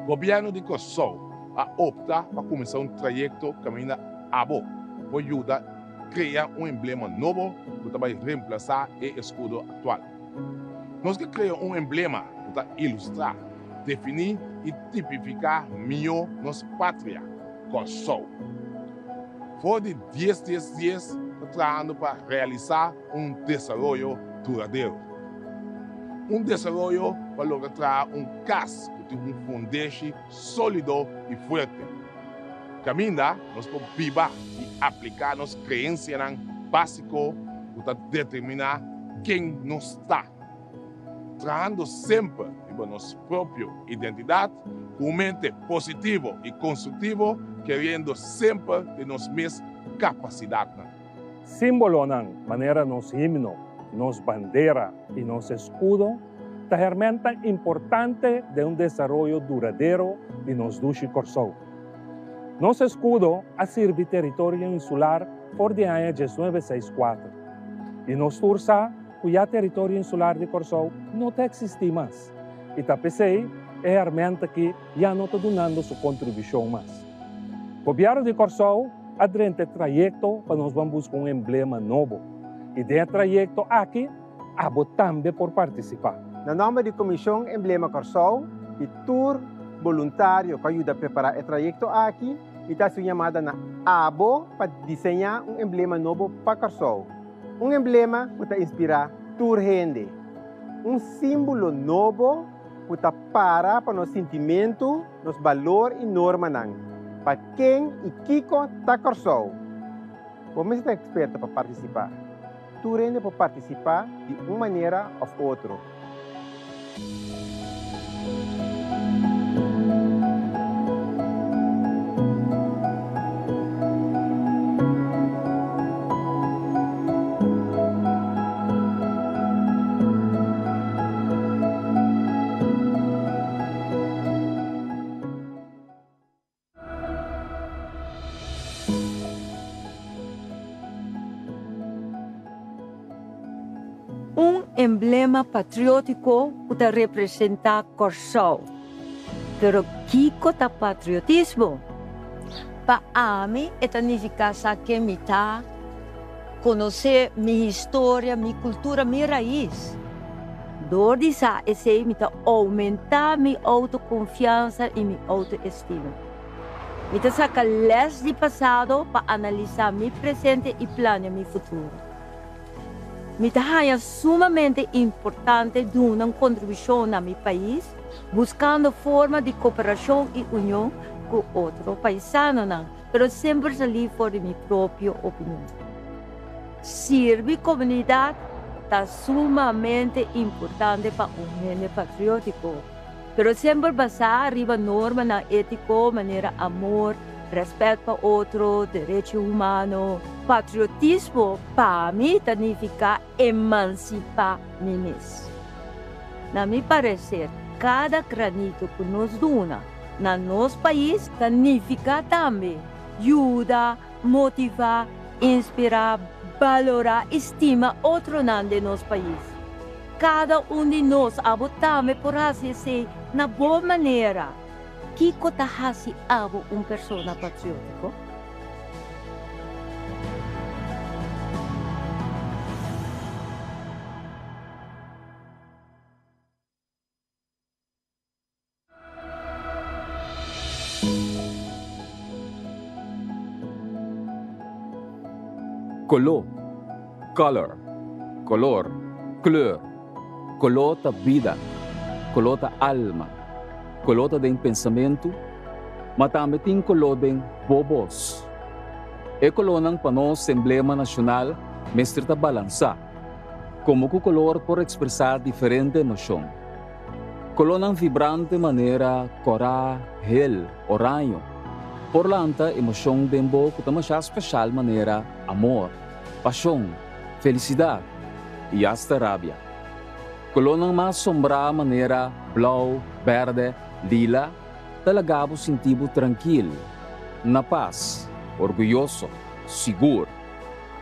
governo de Kosovo a optar para começar um trajeto caminho abo, para ajudar a criar um emblema novo que vai reemplaçar o escudo atual. Nós que criamos um emblema para ilustrar, definir e tipificar melhor nossa pátria, Kosovo. Por de 10 dias, trabalhando para realizar um desenvolvimento duradouro. Um desenvolvimento para lograr casa que tem fundamento sólido e forte. Caminha, nós podemos viver e aplicar nossas crenças básicas para determinar quem nós está. Trabalhando sempre em nossa própria identidade, com mente positivo e construtivo, querendo sempre de nossas mesmas capacidades. Símbolo ng maneira nos himno, nos bandera e nos escudo, a ferramenta importante de desenvolvimento duradouro de nos dushi Kosovo. Nosso escudo ha servi território insular por de ano 1964 e nos tursa cuya território insular de Kosovo não existe mais. E tapesei é ferramenta que já não está dando sua contribuição mais. O governo de Kosovo adrente trajeto para nós vamos buscar um emblema novo. E desse trajeto aqui, abo também por participar. Na nome da Comissão Emblema Kosovo, e tour voluntário que ajuda a preparar o trajeto aqui, e está sua chamada na abo para desenhar um emblema novo para Kosovo. Um emblema que inspira tour gente. Um símbolo novo que para nosso sentimento, nosso valor e norma para quem e Kiko está Kosovo. Como está experto para participar? Tu rende para participar de uma maneira ou outra. Emblema patriótico que representa Kosovo. Pero Kiko ta patriotismo. Para mim, significa que me tá conhecer minha história, minha cultura, minha raiz. Dor de sa esse me tá aumentar minha autoconfiança e minha autoestima. Me tá sacar les de passado para analisar meu presente e planear meu futuro. Me é sumamente importante dar uma contribuição a meu país, buscando forma de cooperação e união com outros paisanos, mas sempre sair fora de minha própria opinião. Servir a comunidade é sumamente importante para um ente patriótico, mas sempre basar arriba norma na ética, maneira amor, respeito para outro, direito humano. Patriotismo, para mim, significa emancipar mim mesmo. Na meu parecer, cada granito que nos dona no nosso país significa também ajudar, motivar, inspirar, valorar, estimar outro de nosso país. Cada de nós também por fazer na boa maneira. Kiko tahasi abo persona patriótico? Color, color, kleur, color da vida, color da alma, color da pensamento, mas também tem color da bobos. E color ng panos emblema nacional mestre da balança, como o color por expressar diferente noção. Color ng vibrante maneira cora, hel, oranho, por lanta emoção dembo que também especial maneira amor, paixão, felicidade e hasta rabia. Color ng mas sombra maneira blau, verde, lila, talaga po sentibo tranquilo, na paz, orgulhoso, seguro.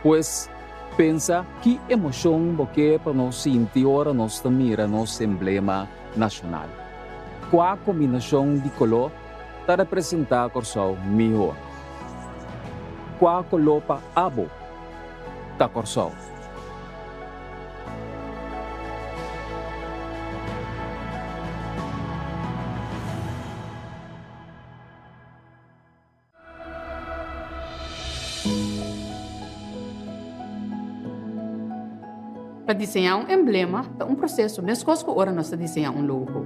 Pues pensa que emoção porque para nós sentir ora nós mira nosso emblema nacional. qual combinação de color está representar Corsol melhor. Qual color para abo está Corsol. Para desenhar um emblema, é um processo mesmo que agora nós desenhamos um logo.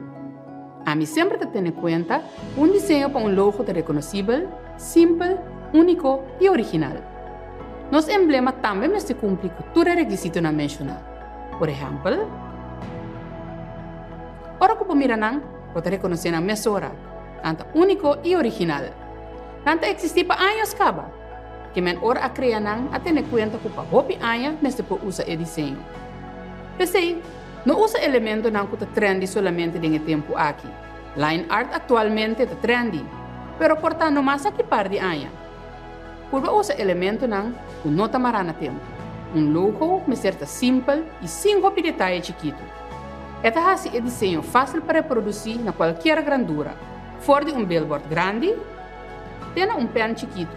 A mim sempre tem em conta um desenho para um logo reconhecível, simples, único e original. Nosso emblema também se cumpre com todos os requisitos na mencionar. Por exemplo, ora que mirar pode reconhecer na mesura, tanto único e original. Tanto existe para anos caba, que men ora a criar a ter em conta que para hopi anos neste pode usar o desenho. Pensei, não usa elementos que estão trendy solamente em tempo aqui. Line art atualmente está trendy, pero portanto mais aqui par de anos. Curva usa elementos que não está marana tempo. Um logo me certa simples e sem roupa de detalhe chiquito. Esta é um desenho fácil para reproduzir na qualquer grandura. Fora de um billboard grande, tem um pen chiquito.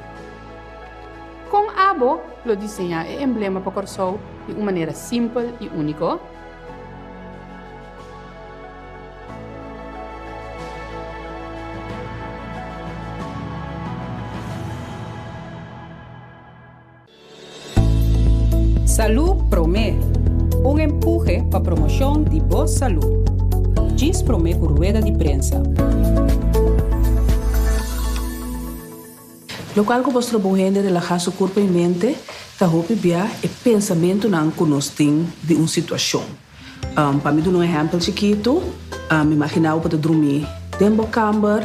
Com abo, lo desenhar o emblema para Corsol de uma maneira simples e única. Salud Promé, um empuje para a promoção de boa saúde. Diz Promé com rueda de prensa. Lo que você pode relaxar seu corpo e mente, tá hope bia e pensamento não conosco de uma situação. Para mim, um exemplo chiquito, me imaginava para dormir dentro da cama,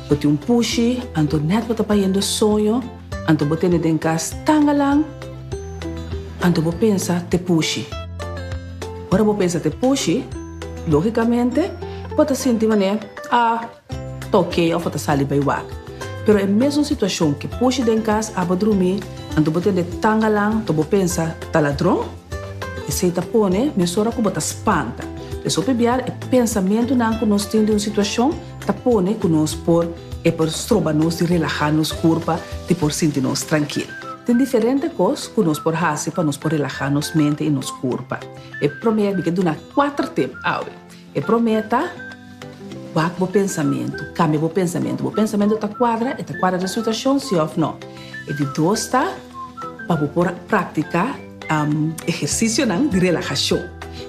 para ter push, anto net para estar indo sonho, anto para ter dentro de casa tangalang, anto para pensar te push. Ora para pensar te push, logicamente, para sentir mané, toquei ou para sair para o Pero é a mesma situação que puxa dentro de casa, para dormir, anto botar de tangalang, to bo pensa, tá ladrão? E se tá pone, mesora que bota espanta. E só pebiar é pensamento não que nós temos de uma situação, tá pone que nós por stroba nós de relaxar nos corpo, de por sentir nós tranquilo. Tem diferentes coisas que nós por fazer para nós por relaxar nos mente e nos corpo. E promete que dura 4 tempos, e prometa Wak bo pensamento, cambia bo pensamento. Bo pensamento tá quadra da situação, sim ou não. E de dois tá, para por praticar exercício de relaxação.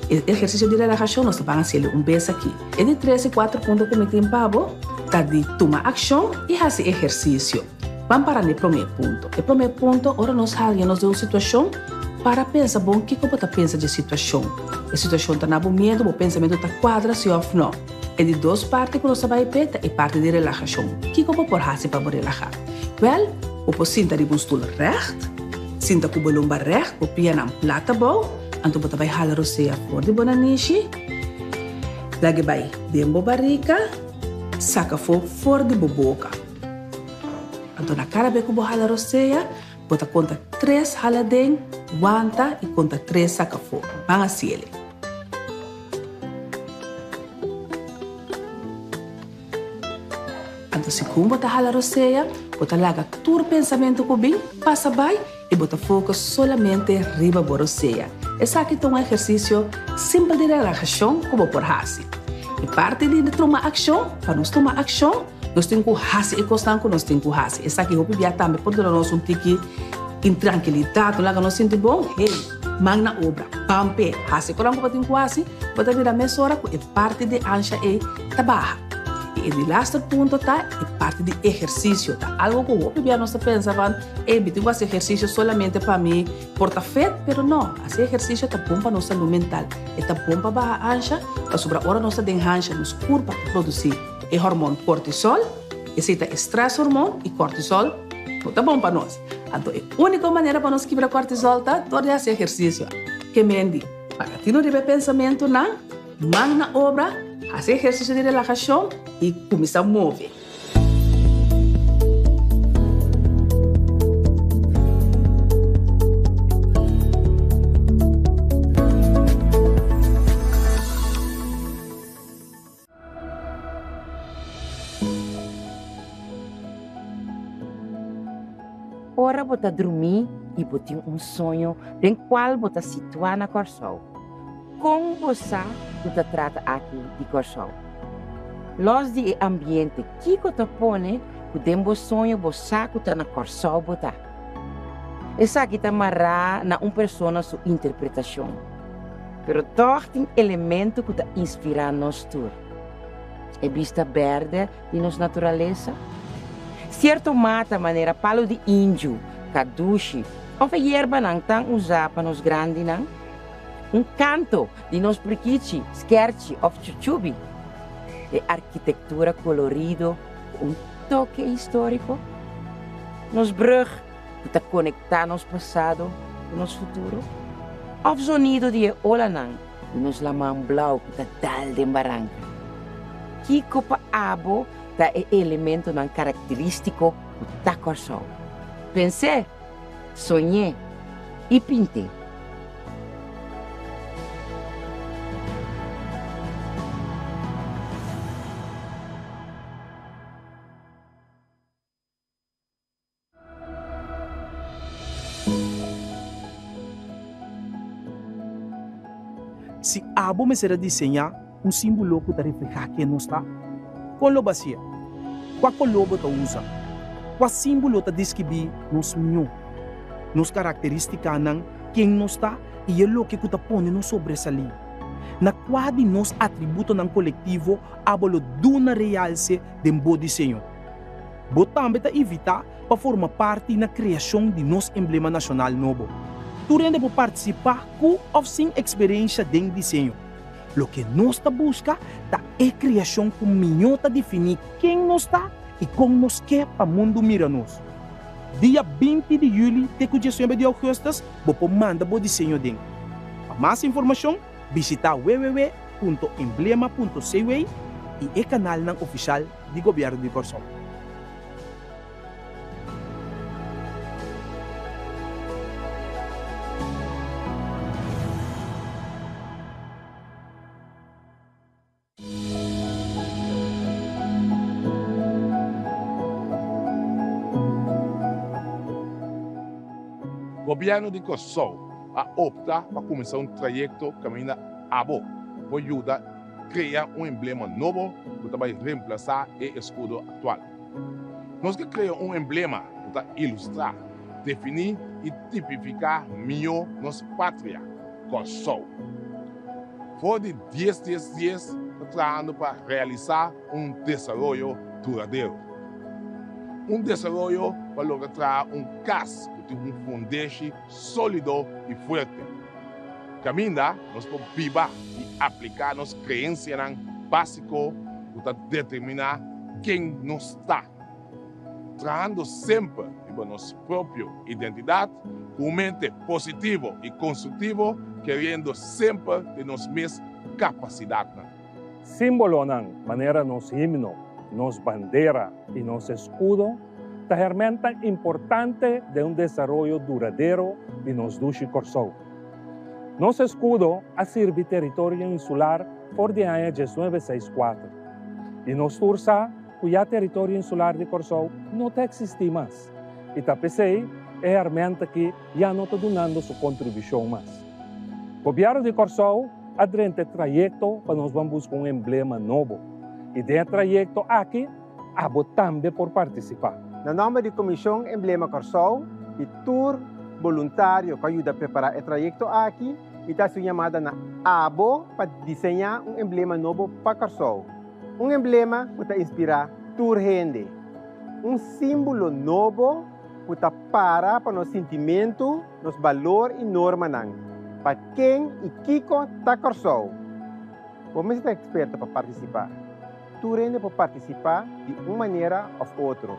Exercício de relaxação nós vamos fazer vez aqui. E de 3 e 4 pontos que me tem pabo, tá de tomar ação e fazer exercício. Vamos para o primeiro ponto. O primeiro ponto, ora nós falamos de uma situação para pensar, bom, o que eu posso pensar de situação? A situação está na bom medo, o pensamento está quadra, sim ou não. E de duas partes que nós vamos repetir é parte de relaxação. O que eu posso fazer para relaxar? Well, eu posso sentar em um stoel recht, sentar com o lombar recht, o pia na plata bom, então eu vou jalar o seia fora de bonanishi, lagi vai dentro da barriga, saca fora de boca. Então na cara que eu vou jalar o seia, vou contar 3 jaladem, aguanta e conta 3 saca fora. Vamos assim ele. Então, se como você jalar o seia, você larga todo o pensamento que vem, passa bem e você foca solamente riba da seia. Esse aqui é um exercício simples de relaxação que você pode fazer. E parte de tomar ação, para nós tomar ação, nós temos que fazer e constante que nós temos que fazer. Esse aqui, eu vou também pode nós um tique intranquilidade, lá que nós sentimos bom, magna obra, pampe, fazer o que você tem que fazer, você vira mais hora que parte de ancha e trabalha. E o último ponto é parte de exercício. Tá? Algo que eu não pensava, tenho esse exercício solamente para mim, porta feito, mas não. Esse exercício é bom para a nossa saúde mental. É bom para a ancha, para sobre a hora nossa de ancha, nos corpo para produzir o hormônio cortisol, esse é estresse hormônio e cortisol, é bom para nós. Então, a única maneira para nós quebrar cortisol é todo esse exercício. Que me diz, para ti não deve pensamento, não, magna obra, fazer exercício de relaxação e começar a mover. hora bota dormir e botar sonho em qual bota situar na Corsol. Como você bota trata aqui de Corsol? Los de ambiente que você põe, o tempo sonho você bota na Corsol bota. Essa aqui está amarrada na pessoa sua interpretação. Pero toch tem elemento que está inspira nos tur. É vista verde de nossa natureza. Certo mata maneira palo de índio, caduche, ou a erva não tão usada para nos grandes não. Canto de nos priquichi, scherzi ou chuchubi. De arquitetura colorido, toque histórico. Nos brug, que está conectar nos passado com nos futuro. Ou sonido de olanang, de nos lamang blau que está dal de barranca. Kiko pa abo, ta é elemento não característico da Corsol. Pensei, sonhei e pintei. Se abo me será desenhar símbolo que refleja quem não está, qual loba sia? Qual loba ta usa? Qual símbolo ta descrever nos minho? Nos características não quem não está e é o que ta põe nos sobresalir. Na qual de nos atributos não coletivo abolo duna realce de bom desenho. Botambe ta evitar para formar parte na criação de nosso emblema nacional novo. Tu rende para participar com ou sem experiência de desenho. Lo que nós busca é criação com minhota definir quem nós está e como nós quer para o mundo mira nós. Dia 20 de julho até 19 de agosto, vou mandar o desenho dele. Para mais informação, visita www.emblema.ca e o canal oficial do governo de Corsol. O governo de Corsol a optar para começar trajeto caminho abo, para ajudar a criar emblema novo que vai reemplazar o escudo atual. Nós que criamos emblema para ilustrar, definir e tipificar melhor nossa pátria, Corsol. Por de 10 dias, trabalhando para realizar desenvolvimento duradouro. Desenvolvimento para lograr caso de fundation sólido e forte. Caminha, nós podemos viver e aplicar nossas crenças básicas para determinar quem nós está. Trabalhando sempre com nossa própria identidade, com mente positivo e construtivo, querendo sempre de nossa mesma capacidade. Símbolo ng maneira nos himno, nos bandera e nos escudo, a herramienta importante de desarrollo duradeiro de nos Dushi Corsol. Nosso escudo a servir território insular por de año 1964 e nos tursa cuya território insular de Corsol não existe mais. E tapecei é a herramienta que já não está dando sua contribuição mais. O governo de Corsol adrente trajeto para nós vamos buscar emblema novo. E dentro do trajeto aqui, abo também por participar. Na nome da Comissão Emblema Corsol, e tour voluntário que ajuda a preparar o trajeto aqui, e está chamada na ABO para desenhar emblema novo para Corsol. Emblema que inspira tour gente. Símbolo novo que para nos sentimento, nos valor e norma para quem e Kiko está Corsol. Vamos ser expertos para participar. Tour gente para participar de uma maneira ou outra.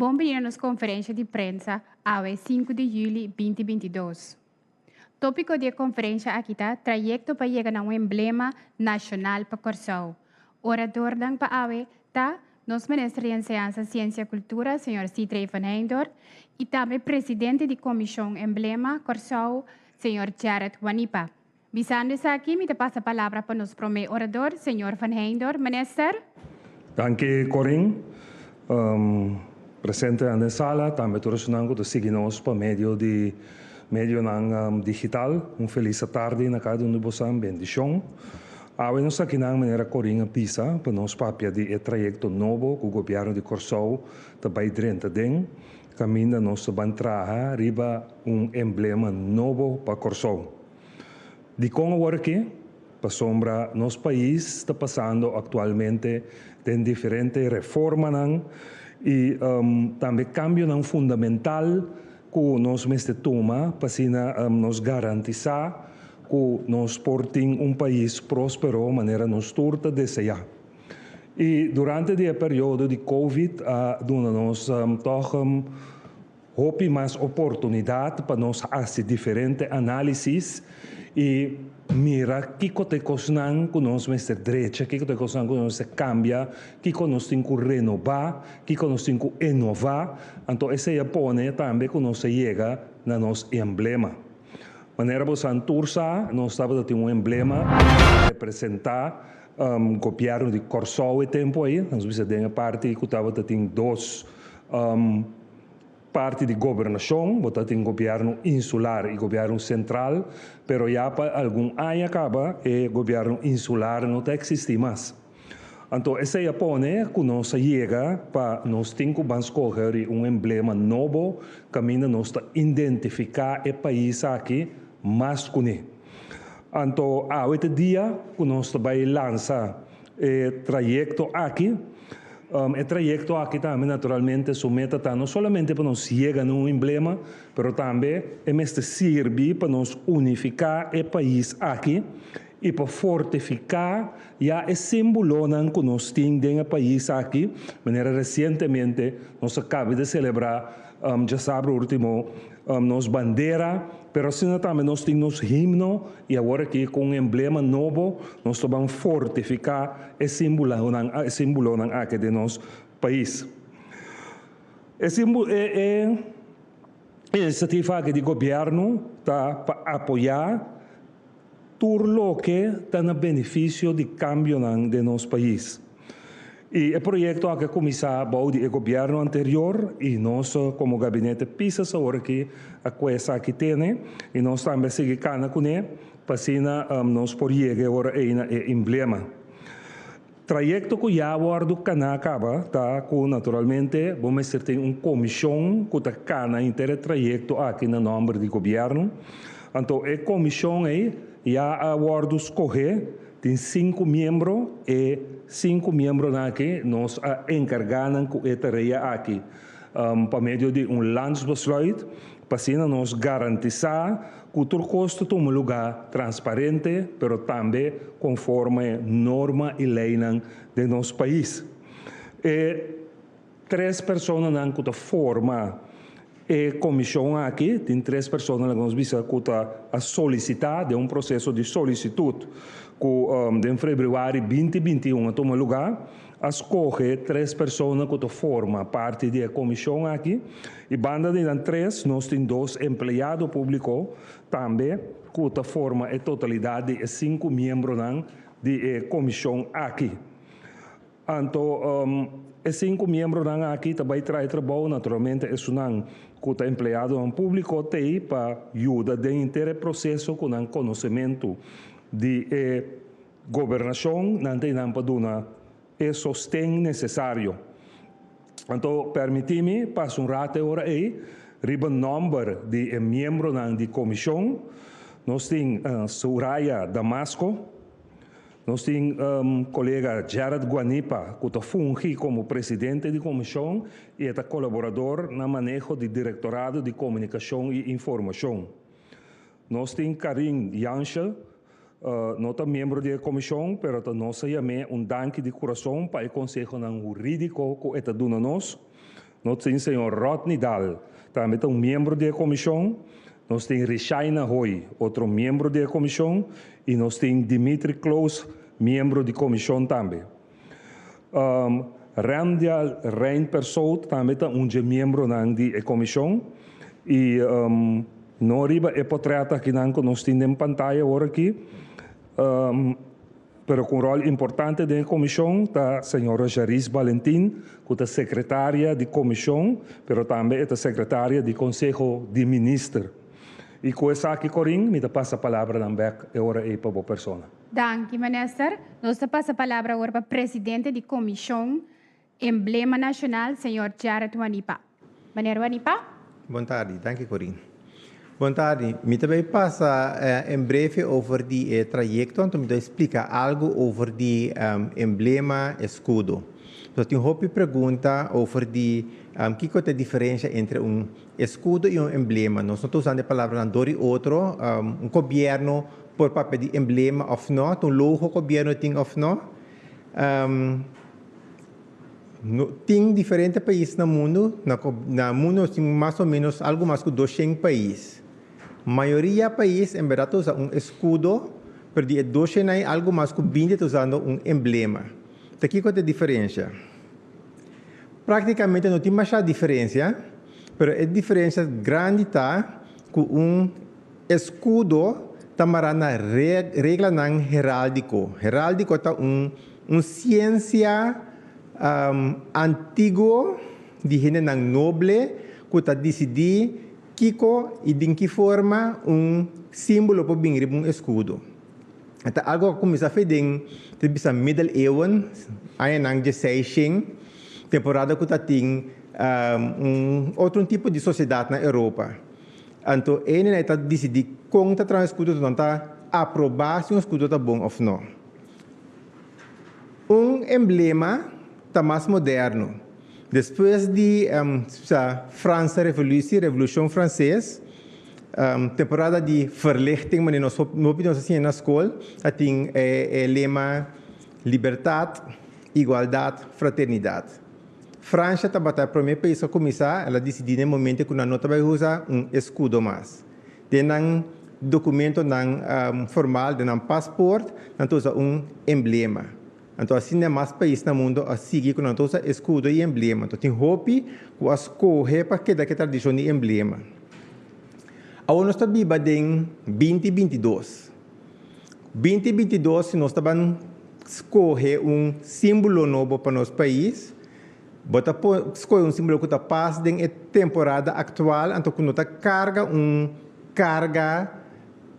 Bem-vindos à conferência de imprensa ao 5 de julho de 2022. Tópico da conferência aqui está trajeto para chegar a emblema nacional para Corsou. Orador dan para AWE está nosso ministro de Enseñanza, Ciência e Cultura, Sr. Sidrey van Heindorp, e também presidente da Comissão Emblema Corsou, Sr. Jared Guanipa. Visando isso aqui, me passa a palavra para nosso primeiro orador, Sr. van Heindorp. Minister. Danke, Corinne. Presente na sala, também todos nós seguimos por meio digital. Feliz tarde na cada um de vocês, bendição. Agora nós aqui na maneira Corinne pisa para nós papia de trajeto novo que o governo de Corsou também drenta den. Caminha nós van traga riba emblema novo para Corsou. De como agora aqui, para sombra, nosso país está passando atualmente tem diferentes reformas e também cambio fundamental que nós mestre toma para nos garantizar que nós portem país próspero de maneira nos turta desejar. E durante o período de Covid, nós hope mais oportunidade para nós fazer diferentes análises e mira que te cosnan que nós mestre direita, que te cosnan que nós cambia, que nós temos que renovar, que nós temos que inovar. Então, esse põe também que nós chega na nosso emblema. Maneira que nós tursa, nós estamos tendo emblema para representar o governo de Corsou e tempo aí. Nós vimos a parte que estava tendo dois parte de governação, bota tem governo insular e governo central, pero já para algum ano acaba e governo insular não existe mais. Então, esse é põe que nós chega para nós temos que escolher emblema novo, que nós identificar o país aqui mais que então, hoje dia que nós vai lançar o trajeto aqui. O trajeto aqui também, naturalmente, someta não somente para nós chegar no emblema, mas também serve para nós unificar o país aqui e para fortificar já o símbolo que nós temos no país aqui. De maneira recentemente, nós acabamos de celebrar, já sabe, o último, nossa bandeira, mas assim também nós temos nosso himno e agora aqui com um emblema novo, nós vamos fortificar o símbolo aqui de nosso país. A iniciativa aqui do governo está para apoiar tudo o que está no benefício de cambio de nosso país. E o projeto que começou do governo anterior e nós, como gabinete PISA, agora que a coisa que tem, e nós também seguimos com ele, para nós poder agora em emblema. Trajeto que já guardo cana acaba, tá? Que naturalmente vamos ter comissão que está cana inteiro trajeto aqui no nome do governo. Então, a comissão aí já guardo escolher tem 5 membros e 5 membros aqui nos encarregam com a tarefa aqui. Para meio de landsbesluit, para nos garantizar que o custo toma lugar transparente, mas também conforme norma e lei de nosso país. E 3 pessoas que formam a comissão aqui, tem 3 pessoas que nós vimos que solicitar de processo de solicitude que em fevereiro de 2021 toma lugar, escolhe 3 pessoas que formam parte da comissão aqui, e banda de 3, nós temos 2 empregados públicos também, que formam a totalidade de 5 membros da comissão aqui. Então, os 5 membros aqui também trazem trabalho, naturalmente, é que o empregado público tem para ajudar dentro do processo com o conhecimento de governação, não tem para dar o sustento necessário. Então, permite-me, passo rato agora aí, riba número de membros da comissão. Nós temos Soraya Damasco, nós temos colega Jared Guanipa, que funge como presidente da comissão e é colaborador no manejo do Diretorado de Comunicação e Informação. Nós temos Karim Yanchel, não é membro da comissão, mas nós chamamos danke de coração para o Conselho Jurídico que está dando nós. nós temos o senhor Rodney Dahl, também um membro da comissão. Nós temos Rishaina Hoy, outro membro da comissão. E nós temos Dimitri Klaus, membro da comissão também. Randall Reinpersout, também um membro da comissão. E não riba é portreto que nós temos em pantalla agora aqui. Pero com rol importante da comissão está a senhora Jaris Valentin, que é secretária de comissão, pero também é a secretária do Conselho de Ministros. E com essa aqui, Corinne, me passa a palavra também agora para a pessoa. Danke, minister. Nós passa a palavra agora para o presidente da comissão Emblema Nacional, senhor Jared Wanipa. Meneer Wanipa? Boa tarde, danke, Corinne. Boa tarde. Me também passa em breve over o trajeto, então me explica algo over o emblema escudo. Então, tenho uma pergunta over que é a diferença entre escudo e emblema. Nós não estamos usando a palavra dori outro, governo por papel de emblema ou não, um logo governo tem ou não. Tem diferentes países no mundo, tem mais ou menos algo mais que 200 países. A maioria dos países, em verdade, usa escudo, mas de 200 algo mais que 20 usando emblema. Então, aqui qual é a diferença? Praticamente não tem mais diferença, mas a diferença grande está que escudo está na regra heráldico. Heráldico é uma ciência antigo de gente noble que está decidir e de que forma símbolo para vir escudo. Então, algo que começa a fazer em Middle Eeuwen, aí na 16, temporada que tem outro tipo de sociedade na Europa. Então, ele está decidir como está trazendo escudo, não está aprovar se escudo está bom ou não. Emblema está mais moderno. Depois de França, Revolução Francesa, temporada de verlichting, mas nós não assim na escola, tem o lema liberdade, igualdade, fraternidade. França está batendo o primeiro país a começar, ela decidiu no momento que não vai usar escudo mais. Tem documento formal, tem passaporte, não usa emblema. Então, assim, é mais países no mundo a seguir com a escudo e emblema. Então, tem roupa que escolhe para que daquela tradição de emblema. Agora, nós estamos em 2022. 2022, nós estamos escolher símbolo novo para nosso país. Bota escolher símbolo que está passando em temporada atual, então, que nós carga carga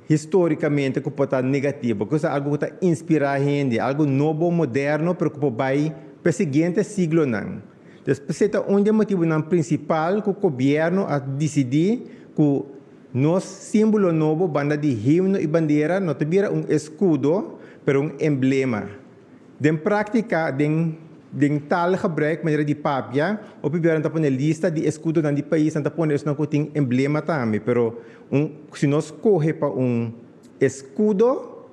historicamente que pode estar negativo, que é algo que está inspirar a gente, algo novo, moderno, para que vai para o seguinte siglo. Depois, onde é o motivo principal que o governo a decidir que nosso símbolo novo, banda de himno e bandeira, não tem escudo, mas emblema. De prática, de tal gebruik, maneira de papia, o primeiro está pondo lista de escudo do país, está pondo isso não tem emblema também, pero se nós corre para escudo,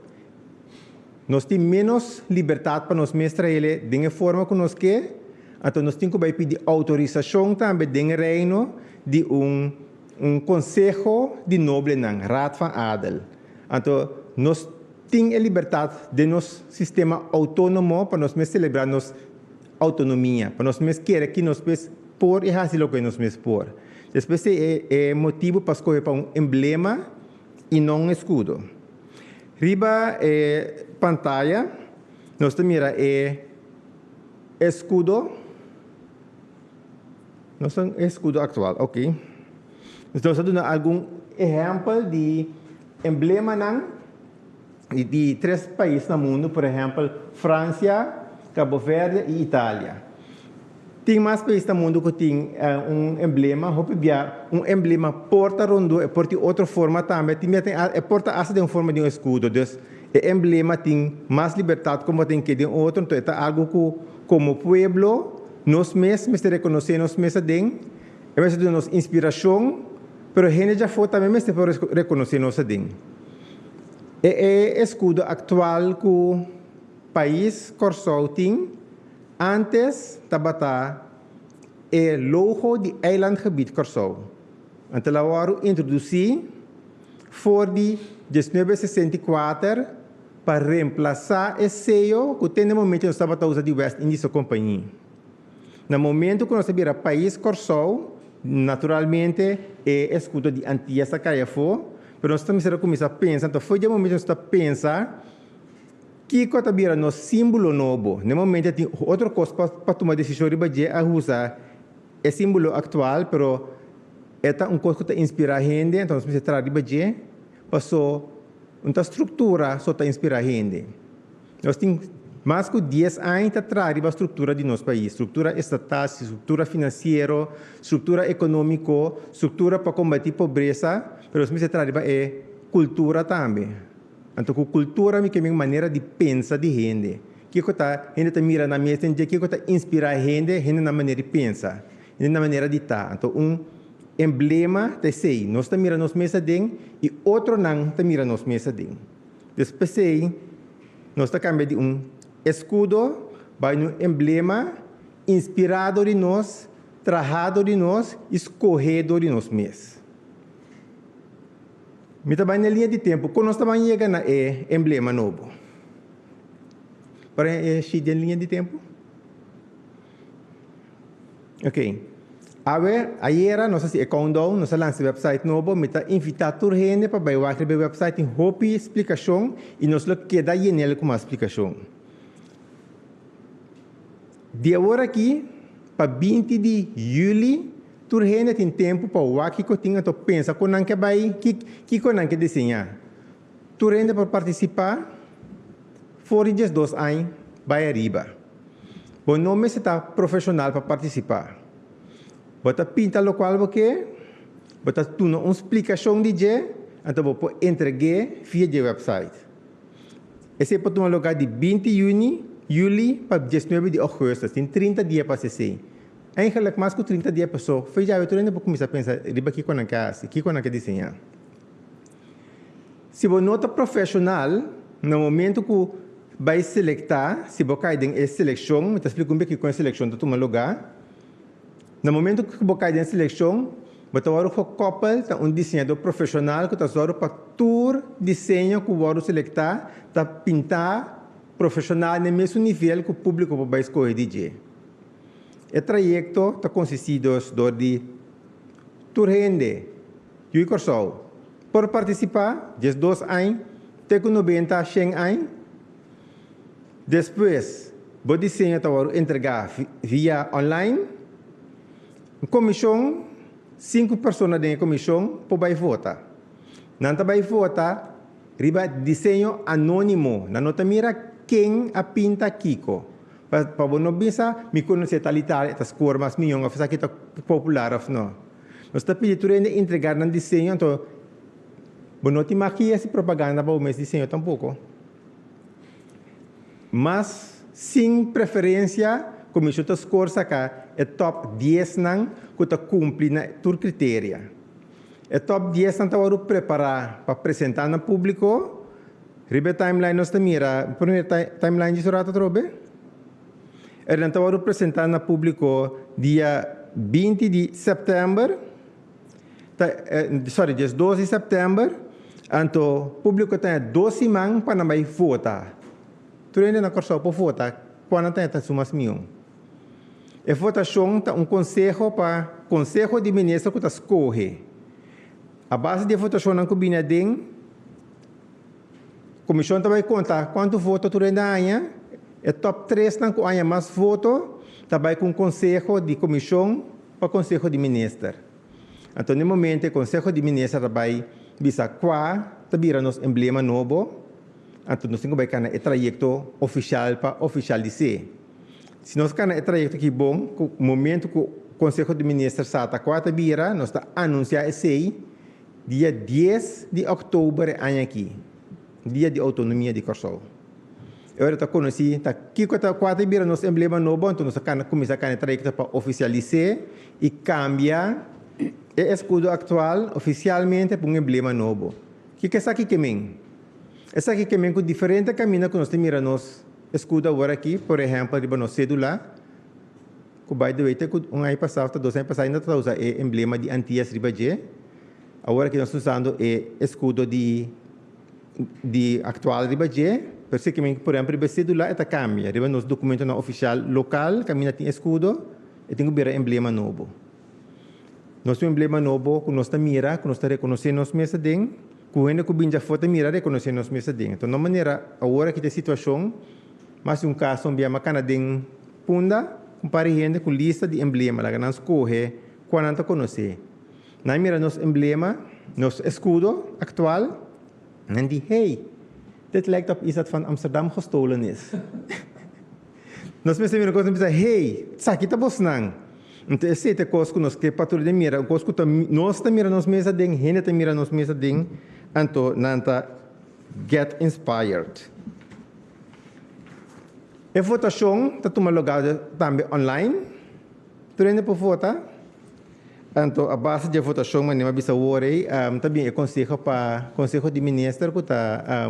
nós temos menos liberdade para nós mostrar ele de forma que nós quer, então nós temos que pedir autorização também do reino de conselho de nobre, Raad van Adel. Então nós temos a liberdade de nosso sistema autônomo para nós celebrar nossa autonomia, para nós querer que nós por e fazer o que nós por. Depois é motivo para escolher para emblema e não escudo. Riba pantalla, nós temos escudo, nós temos escudo atual, ok? Então, nós temos algum exemplo de emblema de 3 países no mundo, por exemplo, França, Cabo Verde e Itália. Tem mais países no mundo que tem emblema, emblema porta-rondo, porta de outra forma também. Porta asa de uma forma de escudo. Então, o emblema tem mais liberdade como tem que de outro. Então, é algo que, como pueblo, nós mesmos reconhecemos, nós mesmos temos, é mesmo de nossa inspiração, mas a gente já foi também mesmo para reconhecer nossa temos. É escudo atual que o país Corsol tem. Antes, estava é logo de eilandgebied Curaçao. Então, lá vou introduzir for de 1964 para reemplaçar esse sello que tem no momento que nós estamos usando de West Indies Company. No momento que nós estamos país Curaçao, naturalmente é escuta de Antillas da Caiafó, mas nós estamos começando a pensar, então foi o momento que nós estamos a pensar que está vira no símbolo novo. No momento tem outra coisa para tomar decisão a usar é símbolo atual, mas é uma coisa que está inspira a gente, então nós precisamos trazer passou uma estrutura que está inspira a gente. Nós temos mais de 10 anos para trazer a estrutura de nosso país, estrutura estatal, estrutura financeira, estrutura econômica, estrutura para combater a pobreza, mas nós precisamos trazer a cultura também. Então, a cultura é uma maneira de pensar de gente. Que a gente mira na mesa, que está inspira a gente na maneira de pensar, na maneira de estar. Então, emblema de sei, nós estamos mirando nos mesa dentro e outro não está mirando nos mesa dentro. Depois sei, nós estamos cambiando de escudo para emblema inspirado de nós, trabalhado de nós, escorrido de nós mesmos. Me trabalho na linha de tempo, quando nós estamos chegando a emblema novo. Para encher a linha de tempo? Ok. Ayer, nós countdown, nós lançamos o website novo, me está invitando a gente para baixar o website em Hopi explicação e nós queda nele com uma explicação. De agora aqui, para 20 de julho, tu gente tem tempo para o que eu tenho que pensar com não que vai que com não que desenhar. Tu gente para participar, fora de 2 anos, vai arriba. O nome está profissional para participar. Bota pinta local porque bota tu uma explicação de je, então vou entregar via o website. Esse é para um lugar de 20 de julho para 19 de agosto, tem 30 dias para ser. Eigenlijk mais que 30 dias passou, foi já eu ainda para começar a pensar, riba que quando que desenhar. Se você nota profissional, no momento que vai selectar, se você cai em seleção, me explico bem que com a seleção está tomando lugar. No momento que você cai em seleção, você vai copiar um desenhador profissional que está usando para todo desenho que você selectar, para pintar profissional no mesmo nível que o público vai escolher de. O trajeto está consistido de turrende, e Curaçao. Por participar, 2 anos, tem 90 100 anos. Depois, o desenho está entregar via online. Comissão, 5 pessoas da comissão para votar. Não vai votar, riba desenho anônimo. Não mira quem a pinta Kiko. Para não pensar, me conhecer talitar as cores mais minhas, a fazer que está popular ou não. Nós estamos pedindo entregar no desenho, então, não te maquia essa propaganda para o mês desenho tampouco. Mas, sem preferência, como eu estou escolhendo cá, é top 10 não, que está cumprindo todo critério. É top 10 não está preparar para apresentar no público. Ribe timeline nós estamos mira, primeiro timeline de surata trobe. Ele está apresentar no público dia 20 de setembro, dia 12 de setembro, então o público tem 2 semanas para não votar. Tu ainda não consegue votar, quando tem as sumas minhas. A votação é conselho de ministro que escolhe. A base de votação não combina dentro. A comissão vai contar quanto voto tu ainda ganha. É top 3 não ganha mais voto, também com o conselho de comissão para o conselho de ministro. Então, no momento, o conselho de ministro vai visar qual é nosso emblema novo. Então, nós temos que ter o trajeto oficial para oficial de ser. Se nós temos o trajeto que bom, no momento que o conselho de ministro está quatro vira, nós estamos anunciar esse dia 10 de outubro aqui, dia de autonomia de Curaçao. Eu estou conhecendo que quatro vira nosso emblema novo, então nós começamos a trajeto para oficializar e cambiar o escudo atual oficialmente para um emblema novo. O que é isso aqui que vem? Essa aqui que vem com diferentes caminhos que nós temos nos escudo agora aqui, por exemplo, de nossa cédula, que by the way, um ano passado, 2 anos passados, ainda usa o emblema de Antillas Ribaje. Agora que nós estamos usando o escudo de atual Ribaje, porque por exemplo, a cédula está cambia. Riba nos documentos na oficial local, caminha tem escudo, e tem que ver emblema novo. Nosso emblema novo, que nós está mira, que nós está reconhecendo nos meses de quando que binja foto mira reconhecer nos meses de. Então, de maneira, agora que tem situação, mas um caso onde a macana de punda, comparando com lista de emblema, lá que nós escolhe, quando não conhece. Na mira nos emblema, nos escudo atual, en die, hey, dit lijkt op iets dat van Amsterdam gestolen is. Nós pensamos que nós hey, sabe que bosnang. Então esse é coisa que nós que patrulha de mira, coisa que nós mira nos mesa ding, gente mira nos mesa ding, anto nanta get inspired. A votação está tomando lugar também online. Turende por votar. Então, a base de votação, mas não bisa worry, também é conselho de ministro que está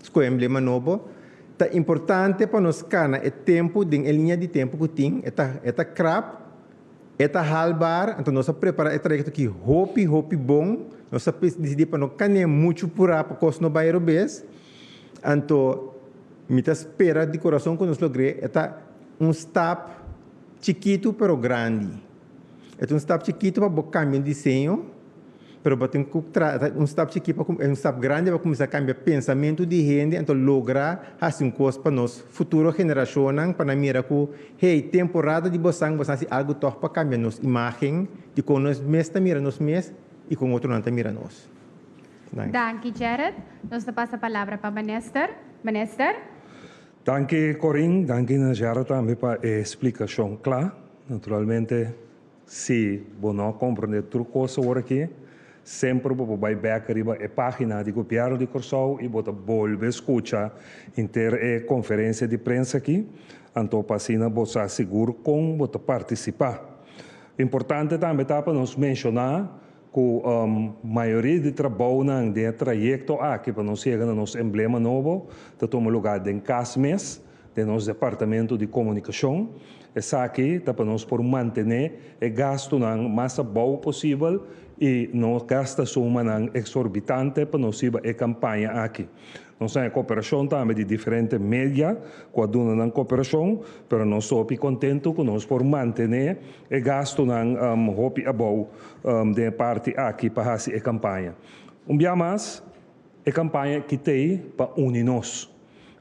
escolhendo emblema novo. É importante para nós cana o tempo, a linha de tempo que tem, é crap, é halbar, então nós preparamos o trajeto que hopi bom, nós decidimos para não canem muito por para coisa no bairro bes, então me espera de coração que nós logramos é step chiquito pero grande. É step chiquito para cambiar de desenho, pero tem que step chiquito para step grande para começar a cambiar pensamento de gente, então lograr fazer coisa para nós futuro geração para mira que hey temporada de bosang se algo toque para cambiar nos imagem de como nós mesmo mira nos mes e com outro não mira nós. Danke, Jared. Nós passa a palavra para Minister. Minister. Danke, Corinne. Danke, Jared, também para a explicação clara. Naturalmente, se você não compreende tudo coisa agora aqui, sempre você vai back arriba a página do governo de Corsou e você volve a escutar a conferência de prensa aqui. Então, para você seguro como você participar. Importante também para nós mencionar que a maioria de trabalho de trajeto aqui para nós chegar no nosso emblema novo, está tomando lugar em CASMES, de nosso departamento de comunicação. Essa aqui está para nós por manter o gasto mais bom possível e não gasta suma exorbitante para nós ir a campanha aqui. Nós temos cooperação também de diferentes mídias, quando nós cooperação, mas nós somos contentos que nós por manter o gasto hopi abou de parte aqui para fazer a campanha. Dia mais, a campanha que tem para unir nós.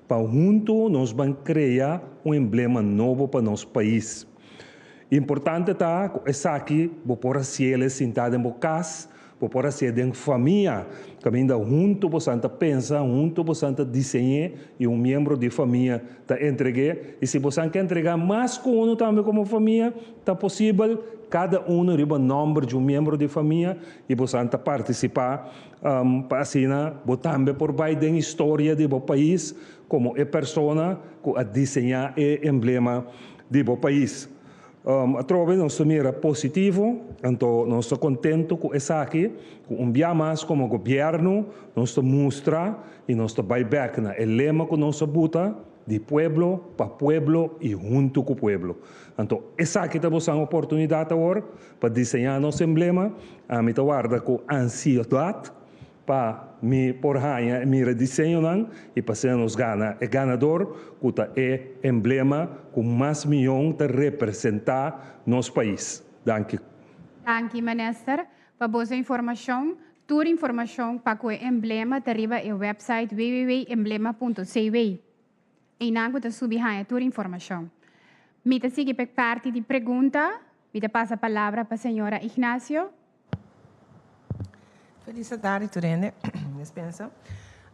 Para juntos nós vamos criar emblema novo para nosso país. Importante está que essa aqui, vou pôr a cielo sentado em casa, vou pôr a cielo em família, caminhando junto, você pensa, junto, você desenha e membro de família está entregue. E se você quer entregar mais que também como família, está possível, cada riba nome de membro de família e você participar para assim, você também por Biden história do país, como a pessoa que desenhar o emblema do país. Trove nós mira positivo, então nós estamos contentos com essa aqui, com dia mais como governo, nós mostra e nós vai back na o lema que nós bota de pueblo para pueblo e junto com o pueblo. Então essa aqui temos uma oportunidade agora para desenhar nosso emblema, a mim guarda com ansiedade para me por raia mira desenho e para ser nos gana é ganador que é emblema com mais milhão de representar nosso país. Danke. Danke, Minister. Para boa informação, toda informação para o emblema deriva o website www.emblema.cw. E não está subir toda informação. Me te sigue para parte de pergunta, me te passa a palavra para a senhora Ignacio. Feliz tarde, Turende. Dispensa.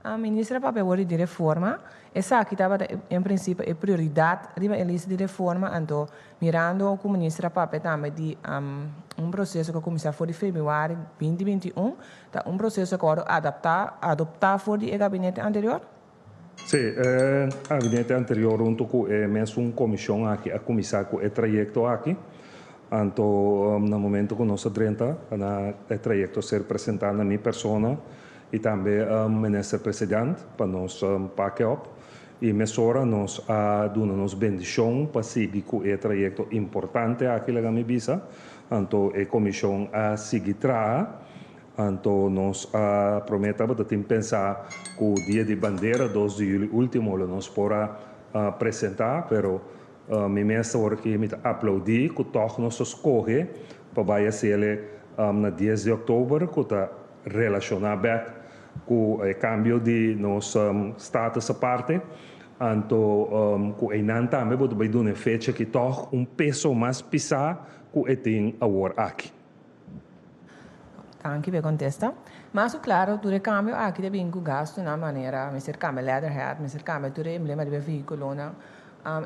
A ministra papel de reforma, essa aqui estava em princípio é prioridade riba a lista de reforma, então mirando com a ministra papel também de processo que começou foi de fevereiro 2021, tá processo que agora adoptar foi do gabinete anterior. Sim, o gabinete anterior junto com a mesma comissão aqui a começar com o trajeto aqui. Então, no momento que nós entramos, o trajeto ser apresentado na minha pessoa e também o ministro presidente para nós pack up. E mesora nos dona-nos bendição para seguir com o trajeto importante aqui na Gamibisa. Então, a comissão seguir então, nós prometemos de pensar que o dia de bandeira, 2 de julho último, nós podemos apresentar, pero me mesmo que me aplaudir, que todos nós escolhe para ser na 10 de outubro, que está relacionado com o cambio de nosso status à parte. Então, com a também pode dar uma fecha que toca peso mais pesado que tem agora aqui. Danke per contesta. Mas claro, tu cambio aqui de bingo gasto na maneira, me cambio leatherhead, me cambio tu emblema de veículo na.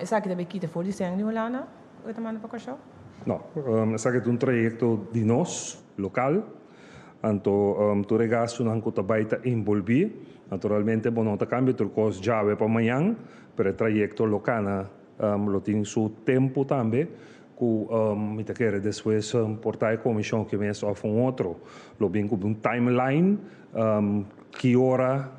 Essa aqui de kita for desenho de Holanda, o que manda para corso? Não, essa aqui é trajeto de nós local. Então, tu gasto não conta baita envolver. Naturalmente, bom, não cambio tu cost já para amanhã, para o trajeto local, lo tem seu tempo também. Me quer depois portar a comissão que me oferece outro, lo bem com timeline, que hora,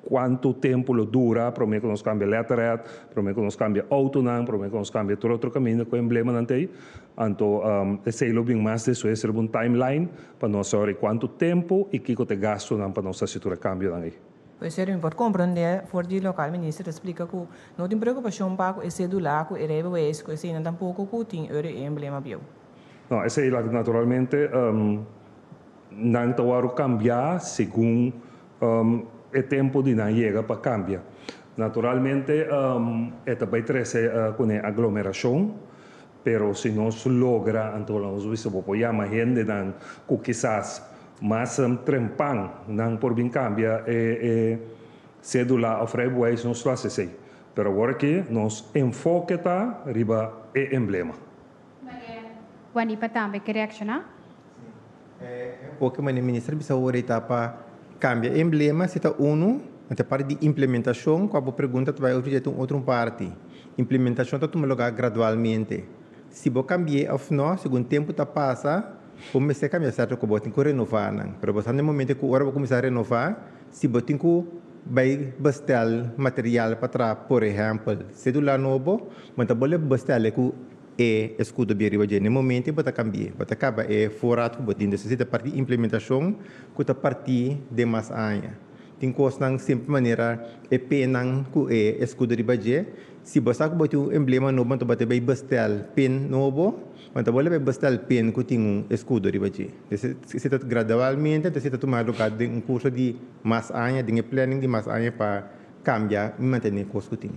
quanto tempo lo dura, para mim que nós cambia letterhead, para mim que nós cambia auto, para mim que nós cambia todo outro caminho com emblema não tem. Então, esse lo bem mais depois ser timeline para nós saber quanto tempo e que te gasto para nossa situação cambio aí. Pois é, importante compreender, for de local ministro explica que não tem preocupação para esse celular, que é rebeis, que esse não tampouco que tem o emblema bio. Não, esse é naturalmente não tem que cambiar segundo o tempo de não chegar para cambiar. Naturalmente, é também trazer com a aglomeração, pero se nós logra, então nós vamos apoiar mais gente, que quizás mas trempang nang por bem cambia cédula of freeways nos faz assim. Pero agora que nos enfoque tá riba e emblema. Wani pa também que reaccionar? Porque o ministro bisa orientar para cambia emblema se tá até parte de implementação, com a pergunta tu vai ouvir de outra parte. Implementação tá toma lugar gradualmente. Se você cambiar ou não, segundo o tempo tá passa, comecei a cambiar certo que você tem que renovar, não. Pero você no momento que agora começar a renovar, se você tem que vai buscar material para trás, por exemplo, celular novo, mas também buscar com escudo bem riba no momento você cambia, você acaba fora que você necessita parte de implementação, que está parte de mais anos. Tem coisas não sempre maneira pena com escudo riba se você tem um emblema novo, você vai buscar pen novo. Mas também vai bastar o pen que tem escudo riba de. Se está gradualmente, se está tomando lugar de curso de mais anos, de planning de mais anos para cambiar e manter o curso que tem.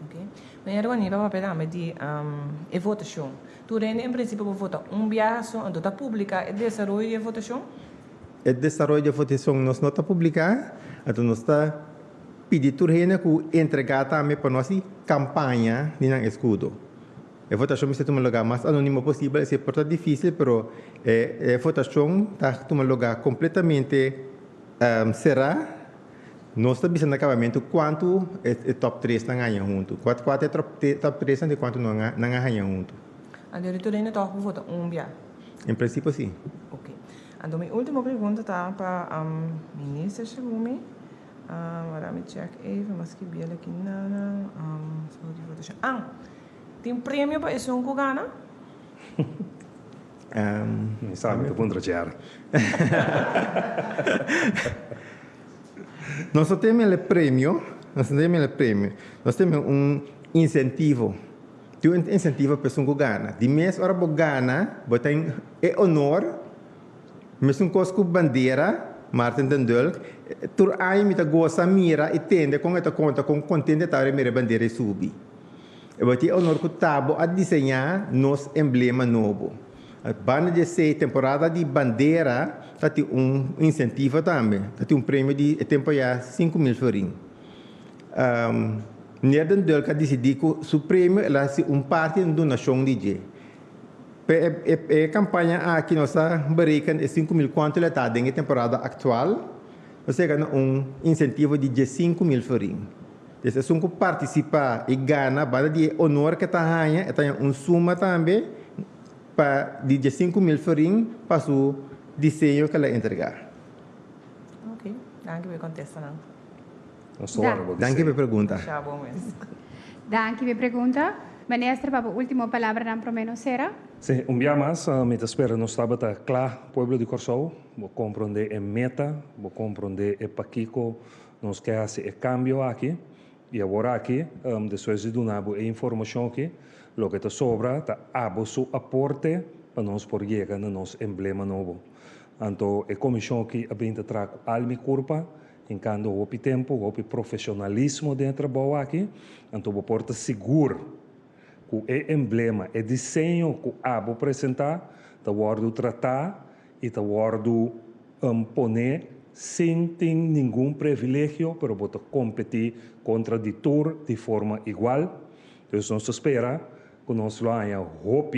Ok. Mas agora nível para pegar de votação. Tu em princípio vota viagem, então está pública o desenvolvimento de votação? O desenvolvimento de votação nós não está publicado, então nós está pedindo que entregar também para nossa campanha de escudo. A votação está tomando lugar mais anônimo possível, é portanto difícil, mas a votação está tomando lugar completamente será. Nós estamos pensando no acabamento quanto é top 3 não ganha junto, quanto é top 3 de quanto não ganha junto. A diretoria ainda está vota dia? Em princípio, sim. Ok. Então, minha última pergunta está para o ministro Shagumi. Agora me check even, mas que bem aqui na votação. Tem prêmio para esse que ganha? Sabe, tu contra tiara. Nós temos o prêmio, nós temos incentivo. Tem incentivo para a pessoa que ganha. De mês, hora que ganha, tem honor, mesmo com bandeira, Martin den Dulk, tur aí me gosta mira e tende com esta conta com contente tá a bandeira subir. Eu vou ter honor que tabo a desenhar nos emblema novo. A banda de ser temporada de bandeira tem incentivo também, tem prêmio de tempo já 5.000 florin. Den Dulk decidiu que o prêmio é parte de donação de G. A campanha aqui nós berekenen 5.000 quanto ele está na temporada atual. Você ganha incentivo de 5.000 florin. Então, se você participar e ganha, banda de honor que está ganhando, tem suma também de 5.000 florin para o desenho que ela entregar. Ok, danke pela contestação. Dank je per pergunta. Dank je, pergunta. Minister, para a última palavra, não promeno será? Sim, dia mais, me espera no sábado, claro, pueblo de Corsou, vou compreender a meta, vou compreender o paquico, nós quer fazer o cambio aqui, e agora aqui, depois de dar a informação aqui, o que está sobra, está abo seu aporte para nós por chegar no nosso emblema novo. Então, a comissão aqui, a bem trago alma curva, enquanto houve tempo, houve profissionalismo dentro do trabalho aqui, então vou porta seguro que o emblema, o desenho que a vou apresentar, está guardo tratar e está guardo poner sem ter nenhum privilégio, para poder competir contra o editor de forma igual. Então, nós esperamos que nós tenhamos o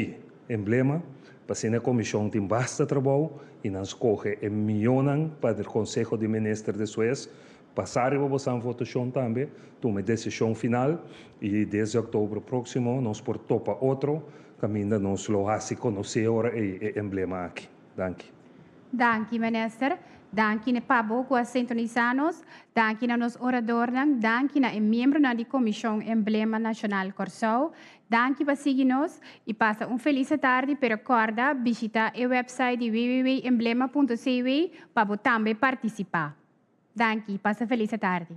emblema, para ser a comissão tem bastante trabalho e nós escolhe e milhões para o Conselho de Ministros de Suez, passar a votação também, tomar a decisão final e desde outubro próximo nós por topa outro caminho nós lo hace conhecer agora o emblema aqui. Danke. Danke, Minister. Danke ne Pabo, com as sintonizanos. Danke na nos orador, danke na membro da Comissão Emblema Nacional Corsou. Danke para seguir-nos e passa feliz tarde. Pero recorda, visitar o website www.emblema.cw para também participar. Danke, passa feliz tarde.